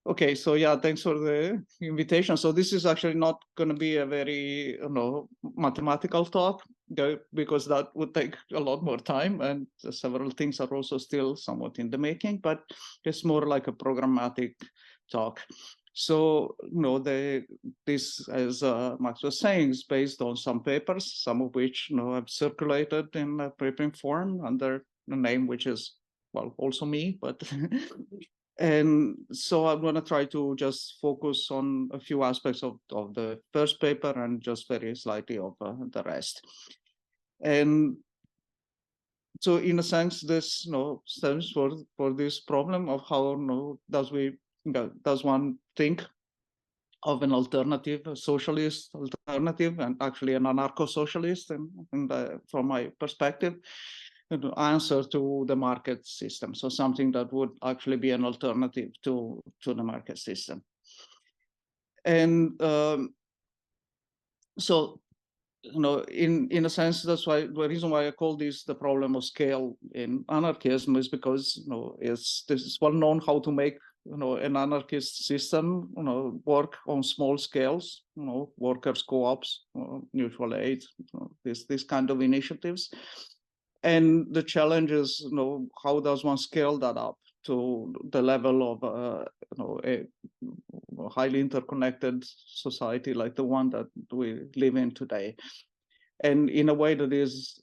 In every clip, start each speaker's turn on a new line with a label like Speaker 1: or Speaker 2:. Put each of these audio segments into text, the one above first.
Speaker 1: Okay, so yeah, thanks for the invitation. So this is actually not going to be a very, mathematical talk, because that would take a lot more time, and several things are also still somewhat in the making. But it's more like a programmatic talk. So this, as Max was saying, is based on some papers, some of which have circulated in a preprint form under the name, which is, well, also me, but. And so I'm going to try to just focus on a few aspects of the first paper and just very slightly of the rest. And so in a sense, this stems for this problem of how does one think of an alternative, a socialist alternative, and actually an anarcho-socialist, from my perspective, answer to the market system. So something that would actually be an alternative to the market system. And so, in a sense, that's why the reason why I call this the problem of scale in anarchism is because this is well known how to make an anarchist system work on small scales, workers co-ops, mutual aid, this kind of initiatives. And the challenge is, how does one scale that up to the level of a highly interconnected society like the one that we live in today, and in a way that is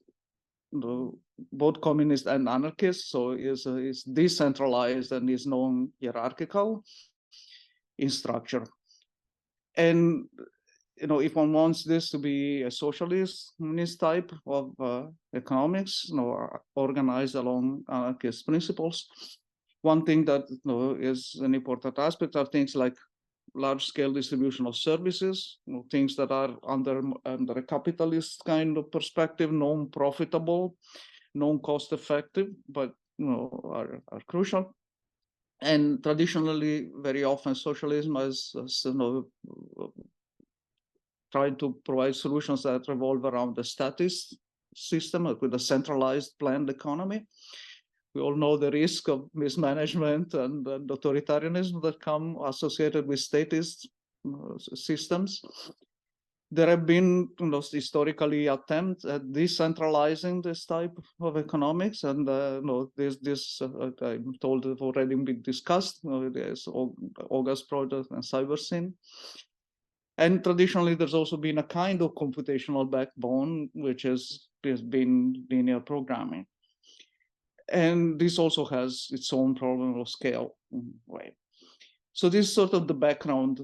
Speaker 1: both communist and anarchist, so is decentralized and is non-hierarchical in structure. And if one wants this to be a socialist type of economics, organized along anarchist principles, one thing that is an important aspect are things like large-scale distribution of services, things that are under a capitalist kind of perspective, non-profitable, non-cost-effective, but are crucial. And traditionally, very often, socialism has tried to provide solutions that revolve around the statist system with a centralized planned economy. We all know the risk of mismanagement and authoritarianism that come associated with statist systems. There have been historically attempts at decentralizing this type of economics, and this I'm told have already been discussed. There's August project and Cybernetic. And traditionally, there's also been a kind of computational backbone, which has been linear programming. And this also has its own problem of scale. Right. So this is sort of the background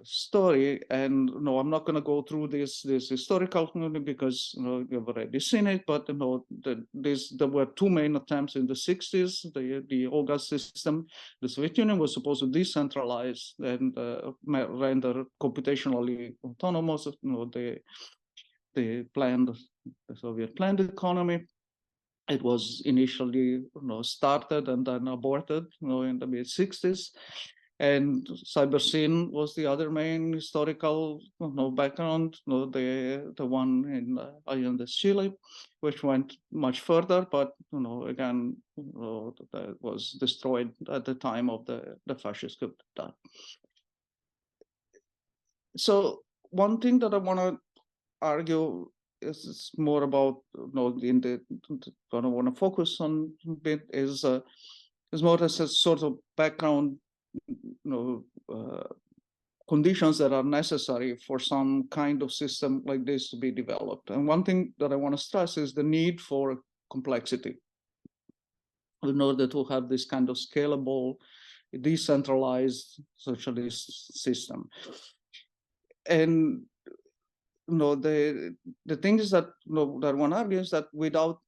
Speaker 1: story. And no, I'm not going to go through this historical because you've already seen it. But there were two main attempts in the 60s. The August system, the Soviet Union was supposed to decentralize and render computationally autonomous. The Soviet planned economy. It was initially started and then aborted in the mid-60s. And Cybernetic was the other main historical background, the one in Allende, Chile, which went much further, but again, that was destroyed at the time of the fascist coup d'etat. So one thing that I want to argue is more about in the what I want to focus on a bit is more as a sort of background conditions that are necessary for some kind of system like this to be developed. And one thing that I want to stress is the need for complexity in order to have this kind of scalable, decentralized socialist system. And the thing is that that one argues that without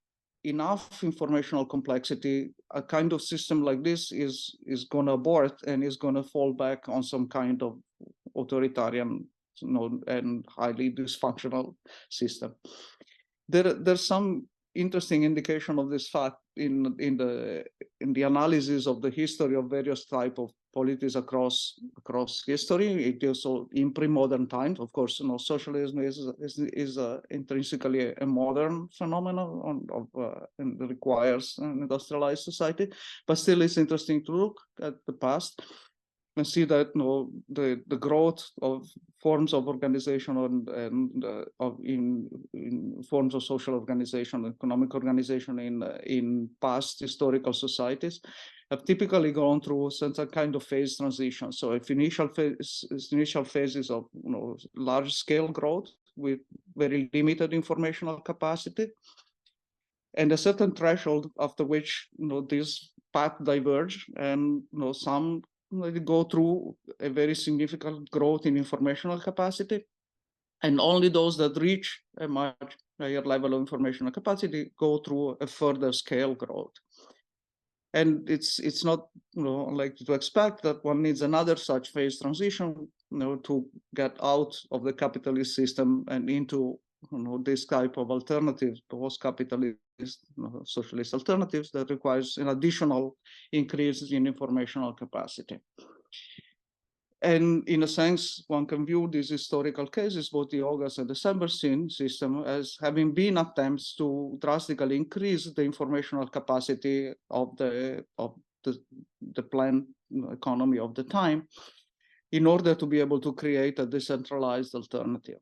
Speaker 1: enough informational complexity, a kind of system like this is going to abort and is going to fall back on some kind of authoritarian and highly dysfunctional system. There's some interesting indication of this fact in the analysis of the history of various type of polities across history. It is also in pre-modern times. Of course, socialism is intrinsically a modern phenomenon and requires an industrialized society. But still, it's interesting to look at the past. and see that the growth of forms of organization and in forms of social organization, economic organization in past historical societies have typically gone through some kind of phase transition. So if initial phases of large scale growth with very limited informational capacity, and a certain threshold after which these paths diverge, and some go through a very significant growth in informational capacity, and only those that reach a much higher level of informational capacity go through a further scale growth. And it's not unlikely to expect that one needs another such phase transition to get out of the capitalist system and into this type of alternative, post-capitalist socialist alternatives that requires an additional increase in informational capacity. And in a sense, one can view these historical cases, both the August and the Cybersyn system, as having been attempts to drastically increase the informational capacity of the planned economy of the time in order to be able to create a decentralized alternative.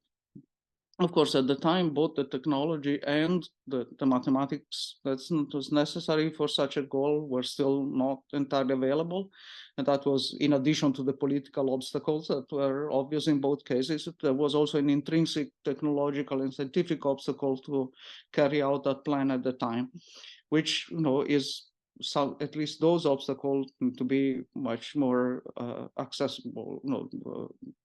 Speaker 1: Of course, at the time, both the technology and the mathematics that was necessary for such a goal were still not entirely available. And that was in addition to the political obstacles that were obvious in both cases. There was also an intrinsic technological and scientific obstacle to carry out that plan at the time, which is at least those obstacles to be much more accessible,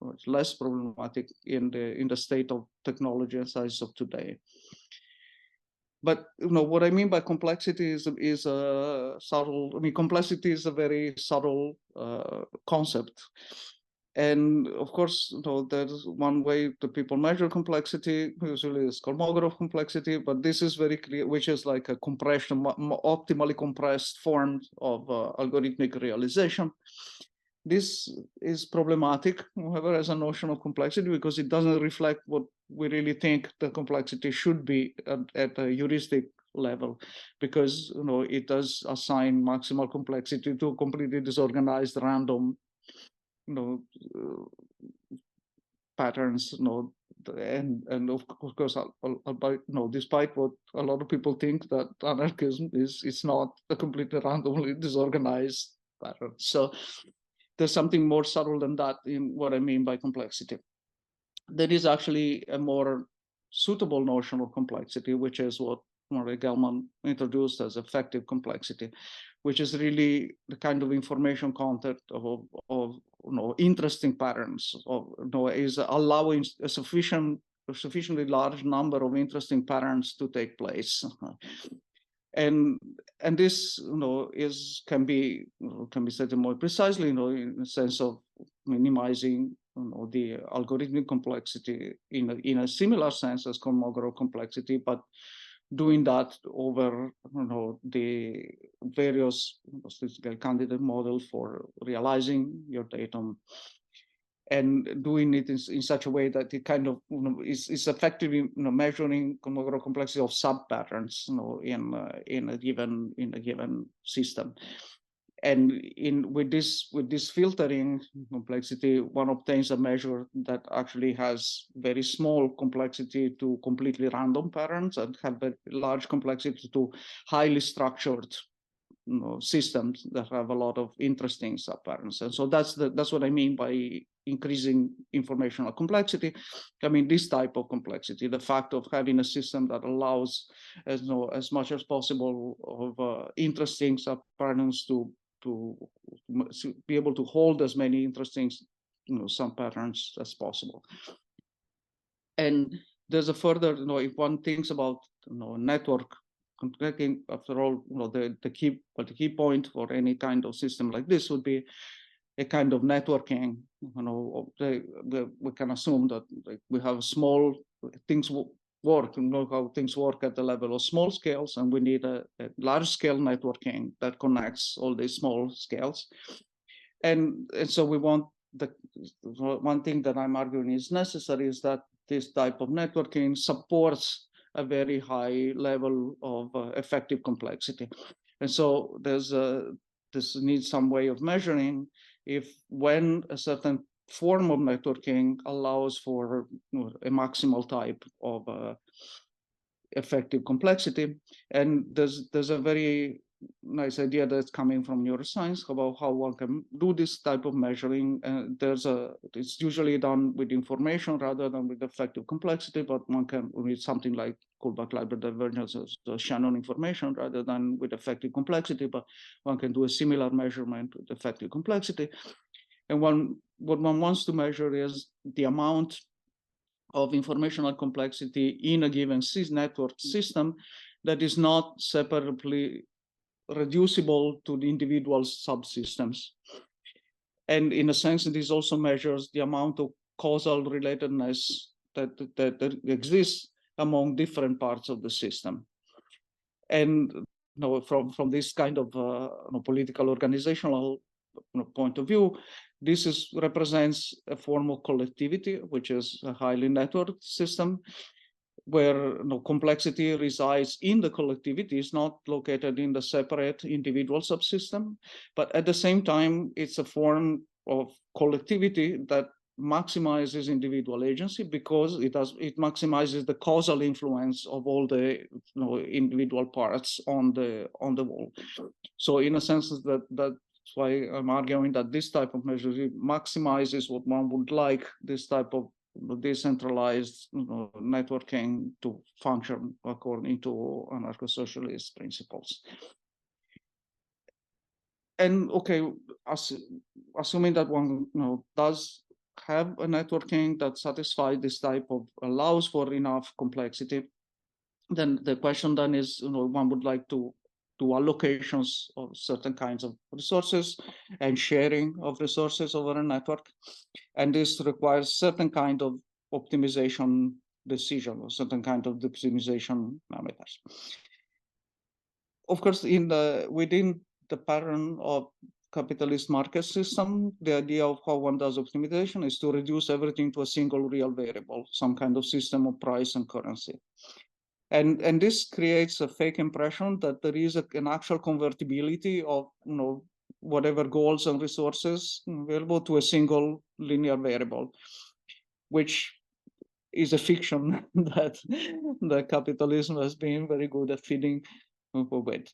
Speaker 1: much less problematic in the state of technology and science of today. But what I mean by complexity is a subtle. I mean, complexity is a very subtle concept. And of course, there's one way that people measure complexity, usually it's Kolmogorov complexity, but this is very clear, which is like a compression, optimally compressed form of algorithmic realization. This is problematic, however, as a notion of complexity, because it doesn't reflect what we really think the complexity should be at a heuristic level, because it does assign maximal complexity to a completely disorganized, random patterns, and of course, despite what a lot of people think that anarchism is, it's not a completely randomly disorganized pattern. So there's something more subtle than that in what I mean by complexity. There is actually a more suitable notion of complexity, which is what Murray Gell-Mann introduced as effective complexity, which is really the kind of information content of interesting patterns, is allowing a sufficiently large number of interesting patterns to take place. And this can be stated more precisely, in the sense of minimizing the algorithmic complexity in a similar sense as Kolmogorov complexity, but doing that over the various statistical candidate models for realizing your datum, and doing it in such a way that it kind of is effectively measuring Kolmogorov complexity of sub patterns in a given system. And with this filtering complexity, one obtains a measure that actually has very small complexity to completely random patterns, and have very large complexity to highly structured systems that have a lot of interesting subpatterns. And so that's what I mean by increasing informational complexity. I mean, this type of complexity, the fact of having a system that allows as much as possible of interesting subpatterns to be able to hold as many interesting subpatterns as possible. And there's a further, if one thinks about network contracting, after all, the key point for any kind of system like this would be a kind of networking. We can assume that we have small things work, how things work at the level of small scales, and we need a large scale networking that connects all these small scales. And so we want one thing that I'm arguing is necessary is that this type of networking supports a very high level of effective complexity. And so this needs some way of measuring when a certain form of networking allows for a maximal type of effective complexity. And there's a very nice idea that's coming from neuroscience about how one can do this type of measuring. It's usually done with information rather than with effective complexity, but one can with something like Kullback-Leibler divergence of the Shannon information rather than with effective complexity, but one can do a similar measurement with effective complexity. And what one wants to measure is the amount of informational complexity in a given network system that is not separately reducible to the individual subsystems. And in a sense, this also measures the amount of causal relatedness that exists among different parts of the system. And from this kind of political organizational point of view, this represents a form of collectivity, which is a highly networked system, where complexity resides in the collectivity, is not located in the separate individual subsystem, but at the same time, it's a form of collectivity that maximizes individual agency because it maximizes the causal influence of all the individual parts on the whole. So in a sense, that's why I'm arguing that this type of measure maximizes what one would like this type of decentralized networking to function according to anarcho-socialist principles. And okay, assuming that one does have a networking that satisfies this type of allows for enough complexity, then the question then is, one would like to do allocations of certain kinds of resources and sharing of resources over a network. And this requires certain kind of optimization decision or certain kind of optimization parameters. Of course, within the pattern of capitalist market system, the idea of how one does optimization is to reduce everything to a single real variable, some kind of system of price and currency. And this creates a fake impression that there is an actual convertibility of whatever goals and resources available to a single linear variable, which is a fiction that the capitalism has been very good at feeding with.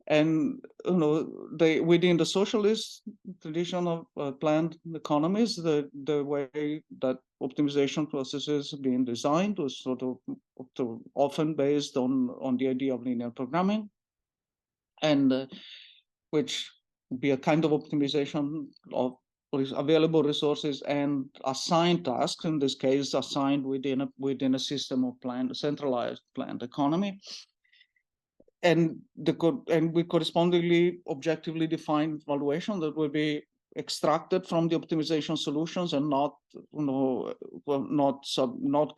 Speaker 1: And within the socialist tradition of planned economies, the way that optimization processes being designed was sort of often based on the idea of linear programming, and which would be a kind of optimization of available resources and assigned tasks. In this case, assigned within a system of centralized planned economy. And with correspondingly objectively defined valuation that will be extracted from the optimization solutions and not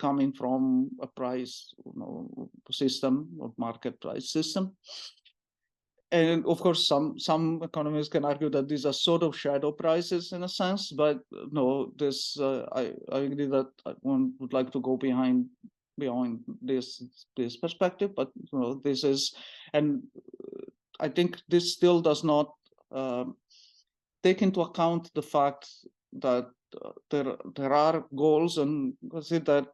Speaker 1: coming from a price system or market price system. And of course, some economists can argue that these are sort of shadow prices in a sense, but this I agree that one would like to go beyond this perspective, but this is, and I think this still does not take into account the fact that there are goals and that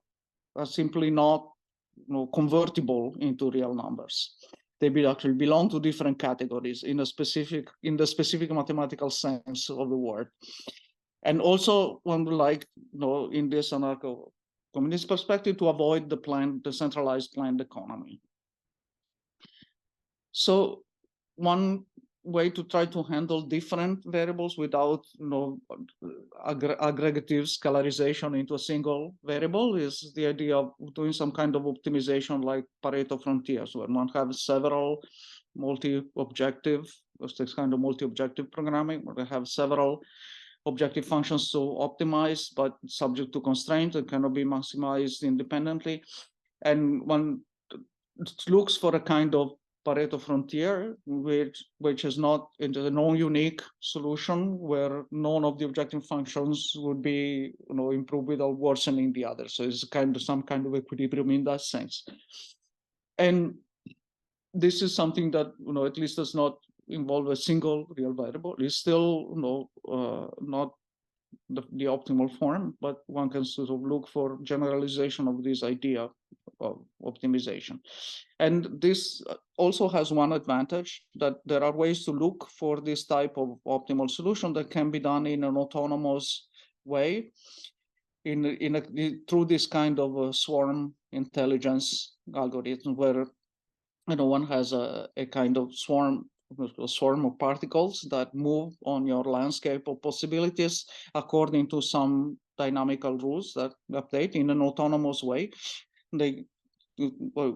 Speaker 1: are simply not convertible into real numbers. They actually belong to different categories in the specific mathematical sense of the word. And also one would like, in this anarcho-communist perspective, to avoid the centralized planned economy. So one way to try to handle different variables without aggregative scalarization into a single variable is the idea of doing some kind of optimization like Pareto frontiers, where one has several multi-objective, this kind of multi-objective programming, where they have several objective functions to optimize, but subject to constraints and cannot be maximized independently. And one looks for a kind of Pareto frontier, which is not into a non-unique solution where none of the objective functions would be improved without worsening the other. So it's some kind of equilibrium in that sense. And this is something that at least does not involve a single real variable. It's still not the optimal form, but one can sort of look for generalization of this idea of optimization. And this also has one advantage, that there are ways to look for this type of optimal solution that can be done in an autonomous way through this kind of swarm intelligence algorithm, where one has a kind of swarm of particles that move on your landscape of possibilities according to some dynamical rules that update in an autonomous way. They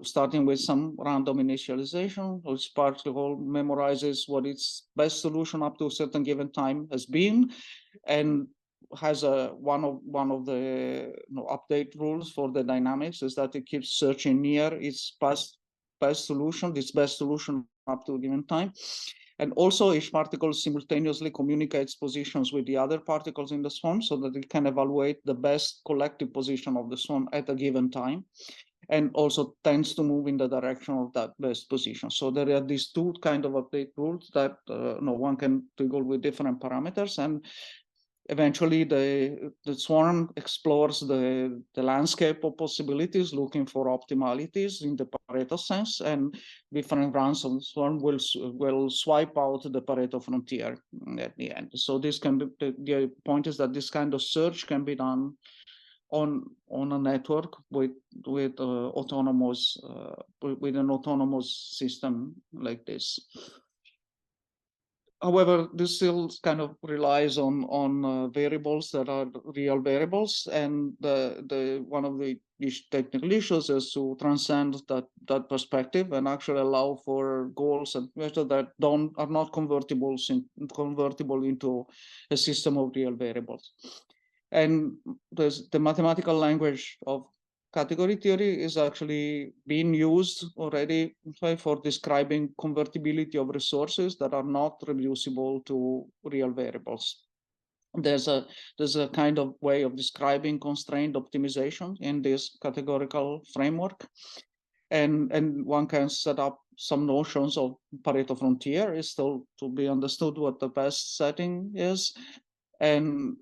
Speaker 1: starting with some random initialization, which particle memorizes what its best solution up to a certain given time has been, and has one of the update rules for the dynamics is that it keeps searching near its best solution up to a given time. And also each particle simultaneously communicates positions with the other particles in the swarm so that it can evaluate the best collective position of the swarm at a given time, and also tends to move in the direction of that best position. So there are these two kind of update rules that one can toggle with different parameters, and eventually the swarm explores the landscape of possibilities, looking for optimalities in the Pareto sense, and different runs of the swarm will swipe out the Pareto frontier at the end. So this can be, the point is that this kind of search can be done on a network with autonomous with an autonomous system like this. However, this still kind of relies on variables that are real variables, and the one of the technical issues is to transcend that perspective and actually allow for goals and measures that are not convertible into a system of real variables. And the mathematical language of category theory is actually being used already for describing convertibility of resources that are not reducible to real variables. There's a kind of way of describing constrained optimization in this categorical framework. And one can set up some notions of Pareto frontier. Is still to be understood what the best setting is. And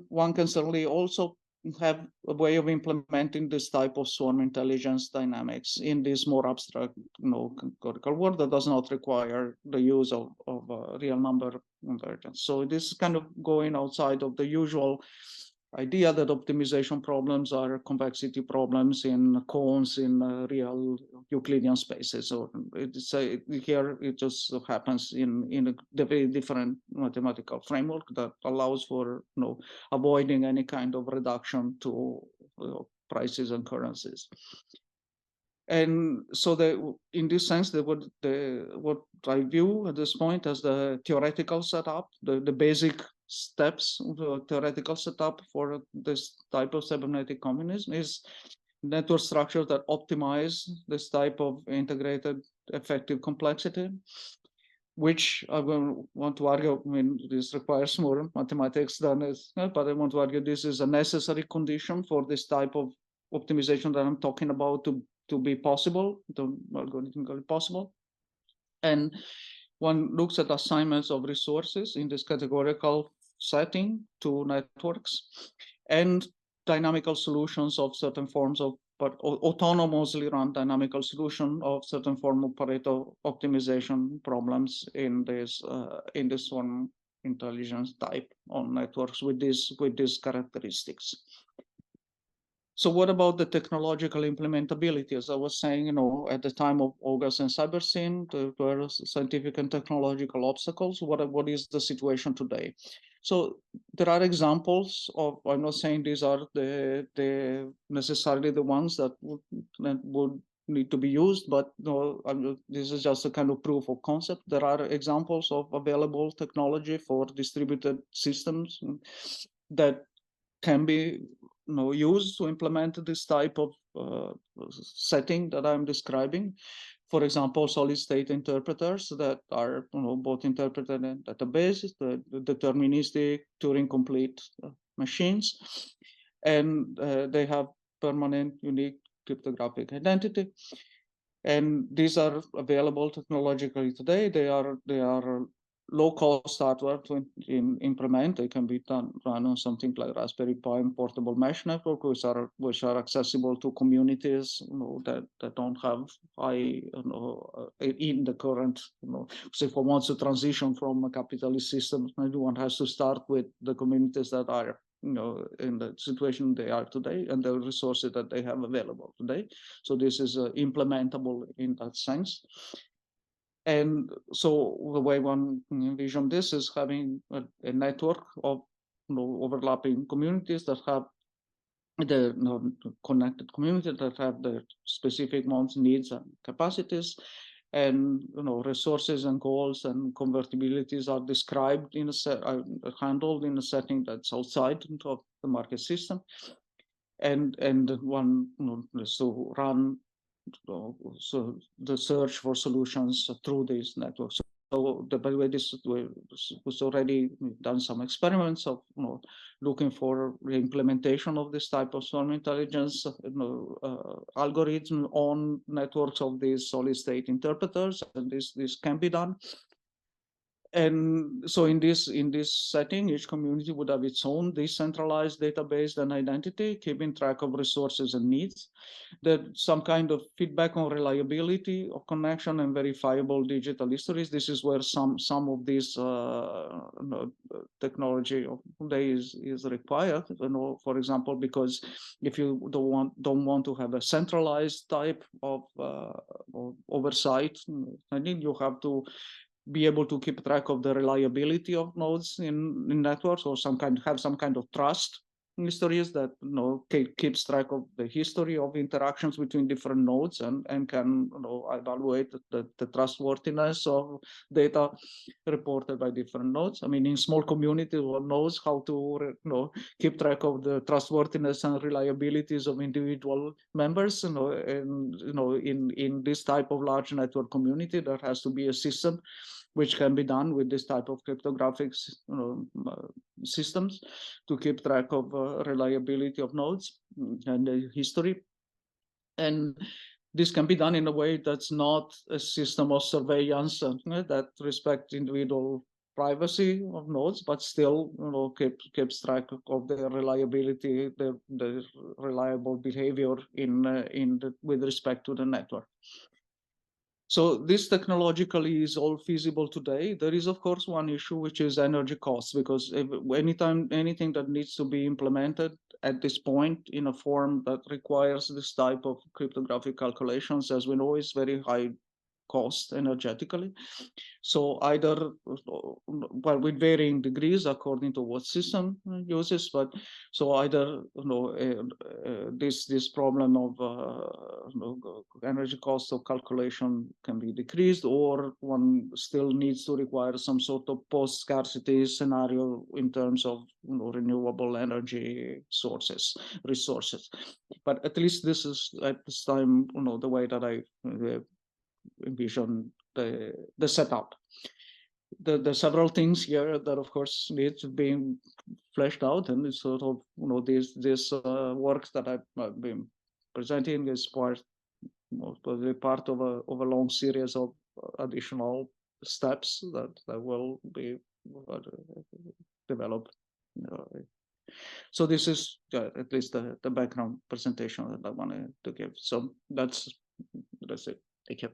Speaker 1: one can certainly also have a way of implementing this type of swarm intelligence dynamics in this more abstract, categorical world that does not require the use of real number convergence. So this is kind of going outside of the usual idea that optimization problems are convexity problems in cones in real Euclidean spaces. Or here it just happens in a very different mathematical framework that allows for avoiding any kind of reduction to prices and currencies. And so in this sense, what I view at this point as the theoretical setup, the basic steps of the theoretical setup for this type of cybernetic communism is network structures that optimize this type of integrated effective complexity, which I want to argue, this requires more mathematics than is, but I want to argue this is a necessary condition for this type of optimization that I'm talking about to be possible, to algorithmically possible. And one looks at assignments of resources in this categorical setting to networks and dynamical solutions of certain forms of, but autonomously run dynamical solution of certain form of Pareto optimization problems in this one intelligence type on networks with these characteristics. So what about the technological implementability? As I was saying, at the time of August and Cybersyn, there were scientific and technological obstacles. What is the situation today? So there are examples of, I'm not saying these are the necessarily the ones that would need to be used, but this is just a kind of proof of concept. There are examples of available technology for distributed systems that can be used to implement this type of setting that I'm describing. For example, solid-state interpreters that are both interpreted in databases, the deterministic Turing-complete machines, and they have permanent unique cryptographic identity. And these are available technologically today. They are low-cost hardware to implement. They can be run on something like Raspberry Pi and portable mesh network, which are accessible to communities, that don't have high, in the current, so if one wants to transition from a capitalist system, everyone has to start with the communities that are, in the situation they are today and the resources that they have available today. So this is implementable in that sense. And so the way one envision this is having a network of overlapping communities that have the connected communities that have the specific wants, needs, and capacities, and resources and goals and convertibilities are described in handled in a setting that's outside of the market system, and one so run so the search for solutions through these networks. So by the way, this was already done some experiments of looking for the implementation of this type of storm intelligence algorithm on networks of these solid state interpreters, and this can be done. And so in this setting, each community would have its own decentralized database and identity, keeping track of resources and needs. There's some kind of feedback on reliability of connection and verifiable digital histories. This is where some of this technology of today is required. For example, because if you don't want to have a centralized type of oversight, I think you have to be able to keep track of the reliability of nodes in networks, or have some kind of trust histories that keeps track of the history of interactions between different nodes and can evaluate the trustworthiness of data reported by different nodes. I mean, in small communities, one knows how to keep track of the trustworthiness and reliabilities of individual members. And in this type of large network community, there has to be a system which can be done with this type of cryptographic systems to keep track of reliability of nodes and the history. And this can be done in a way that's not a system of surveillance that respects individual privacy of nodes, but still keeps track of the reliability, the reliable behavior with respect to the network. So this technologically is all feasible today. There is, of course, one issue, which is energy costs, because anything that needs to be implemented at this point in a form that requires this type of cryptographic calculations, as we know, is very high cost energetically. So either, well, with varying degrees according to what system uses, but so either this problem of energy cost of calculation can be decreased, or one still needs to require some sort of post-scarcity scenario in terms of renewable energy resources. But at least this is at this time the way that I envision the setup. The several things here that of course need to be fleshed out, and it's sort of this work that I've been presenting is part of a long series of additional steps that will be developed. So this is at least the background presentation that I wanted to give. So that's it. Thank you.